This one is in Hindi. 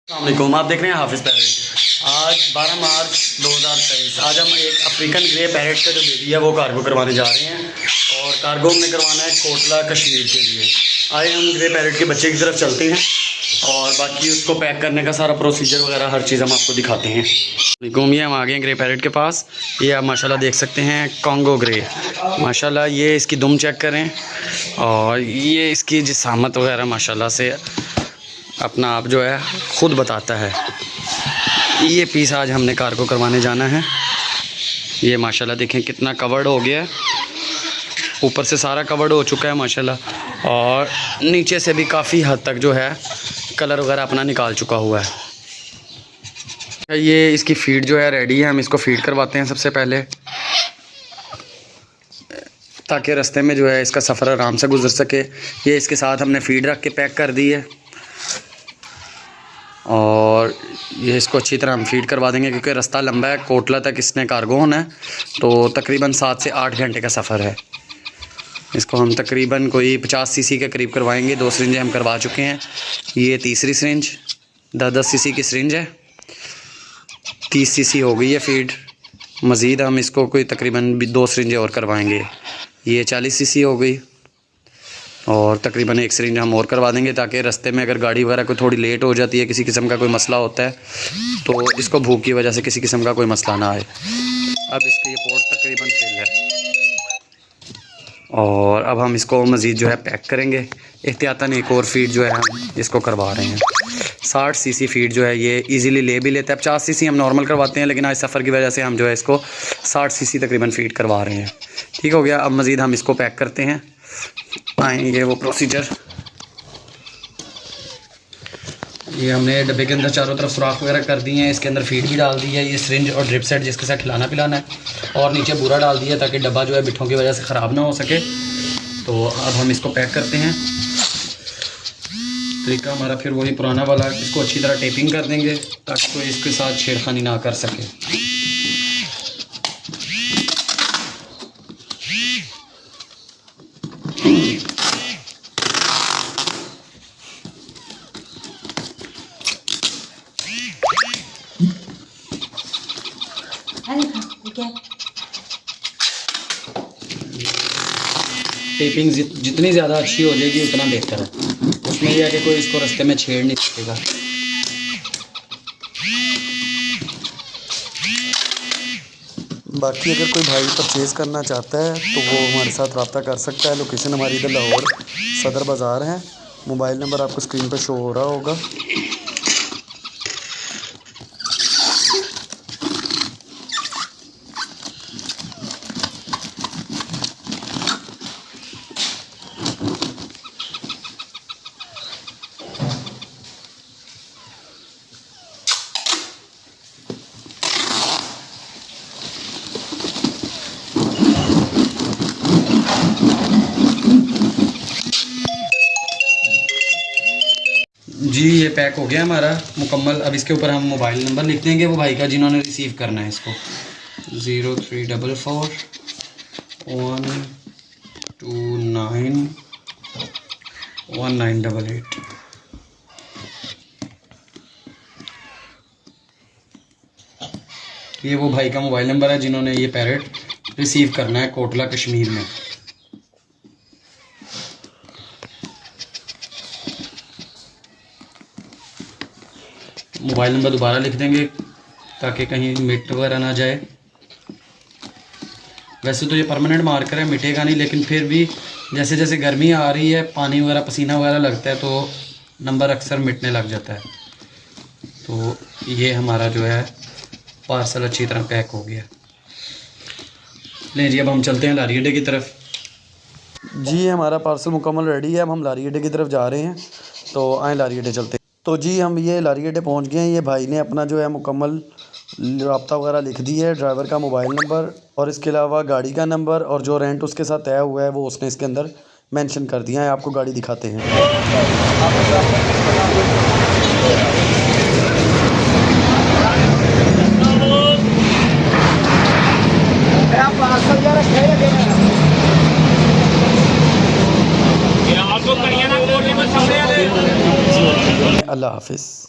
अस्सलामुअलैकुम, आप देख रहे हैं हाफिज़ पैरेट। आज 12 मार्च 2023। आज हम एक अफ्रीकन ग्रे पैरेट का जो बेबी है वो कार्गो करवाने जा रहे हैं और कार्गो हमने करवाना है कोटला कश्मीर के लिए। आए हम ग्रे पैरेट के बच्चे की तरफ चलते हैं और बाकी उसको पैक करने का सारा प्रोसीजर वगैरह हर चीज़ हम आपको दिखाते हैं। घूमिए, हम आ गए हैं ग्रे पैरेट के पास। ये आप माशाल्लाह देख सकते हैं कॉन्गो ग्रे। माशाल्लाह ये इसकी दुम चेक करें और ये इसकी जिसामत वगैरह माशाल्लाह से अपना आप जो है ख़ुद बताता है। ये पीस आज हमने कार्गो करवाने जाना है। ये माशाल्लाह देखें कितना कवर्ड हो गया है, ऊपर से सारा कवर्ड हो चुका है माशाल्लाह और नीचे से भी काफ़ी हद तक जो है कलर वगैरह अपना निकाल चुका हुआ है। ये इसकी फीड जो है रेडी है, हम इसको फीड करवाते हैं सबसे पहले ताकि रास्ते में जो है इसका सफ़र आराम से गुजर सके। ये इसके साथ हमने फीड रख के पैक कर दी है और ये इसको अच्छी तरह हम फीड करवा देंगे क्योंकि रास्ता लंबा है। कोटला तक इसने कार्गो होना है तो तकरीबन 7 से 8 घंटे का सफ़र है। इसको हम तकरीबन कोई 50 सीसी के करीब करवाएंगे। 2 सिरिंजें हम करवा चुके हैं, ये तीसरी सिरिंज 10-10 सीसी की सिरिंज है। 30 सीसी हो गई है फीड। मज़ीद हम इसको कोई तकरीबन 2 सिरिंजें और करवाएंगे, ये 40 सीसी हो गई और तकरीबन 1 सिरिंज हम और करवा देंगे ताकि रास्ते में अगर गाड़ी वगैरह कोई थोड़ी लेट हो जाती है, किसी किस्म का कोई मसला होता है तो इसको भूख की वजह से किसी किस्म का कोई मसला ना आए। अब इसकी ये पोर्ट तकरीबन फिल है और अब हम इसको मज़ीद जो है पैक करेंगे। एहतियातन एक और फीड जो है हम इसको करवा रहे हैं। 60 सीसी फीड जो है ये इजीली ले भी लेता है। 50 सीसी हम नॉर्मल करवाते हैं लेकिन आज सफ़र की वजह से हम जो है इसको 60 सीसी तकरीबन फीड करवा रहे हैं। ठीक हो गया। अब मज़ीद हम इसको पैक करते हैं। आएंगे वो प्रोसीजर। ये हमने डब्बे के अंदर चारों तरफ सुराख वगैरह कर दिए हैं, इसके अंदर फीड भी डाल दी है, ये सिरिंज और ड्रिप सेट जिसके साथ खिलाना पिलाना है और नीचे बूरा डाल दिया ताकि डब्बा जो है बिट्ठों की वजह से ख़राब ना हो सके। तो अब हम इसको पैक करते हैं। तरीका हमारा फिर वही पुराना वाला, इसको अच्छी तरह टेपिंग कर देंगे ताकि कोई इसके साथ छेड़खानी ना कर सके। टेपिंग जितनी ज़्यादा अच्छी हो जाएगी उतना बेहतर है। उसमें यह है कि कोई इसको रास्ते में छेड़ नहीं सकेगा। बाकी अगर कोई भाई परचेज़ करना चाहता है तो वो हमारे साथ रब्ता कर सकता है। लोकेशन हमारी इधर लाहौर सदर बाज़ार है। मोबाइल नंबर आपको स्क्रीन पर शो हो रहा होगा। जी ये पैक हो गया हमारा मुकम्मल। अब इसके ऊपर हम मोबाइल नंबर लिख देंगे वो भाई का जिन्होंने रिसीव करना है इसको। 0344 129 1988। ये वो भाई का मोबाइल नंबर है जिन्होंने ये पैरेट रिसीव करना है कोटला कश्मीर में। मोबाइल नंबर दोबारा लिख देंगे ताकि कहीं मिट वगैरह ना जाए। वैसे तो ये परमानेंट मार्कर है, मिटेगा नहीं, लेकिन फिर भी जैसे जैसे गर्मी आ रही है, पानी वगैरह पसीना वगैरह लगता है तो नंबर अक्सर मिटने लग जाता है। तो ये हमारा जो है पार्सल अच्छी तरह पैक हो गया। ले जी अब हम चलते हैं लारी अड्डे की तरफ। जी हमारा पार्सल मुकम्मल रेडी है। अब हम लारी अड्डे की तरफ जा रहे हैं तो आए लारी अड्डे चलते हैं। तो जी हम ये लारी अड्डे पहुँच गए हैं। ये भाई ने अपना जो है मुकम्मल राब्ता वगैरह लिख दी है, ड्राइवर का मोबाइल नंबर और इसके अलावा गाड़ी का नंबर और जो रेंट उसके साथ तय हुआ है वो उसने इसके अंदर मेंशन कर दिया है। आपको गाड़ी दिखाते हैं। अल्लाह हाफिज़।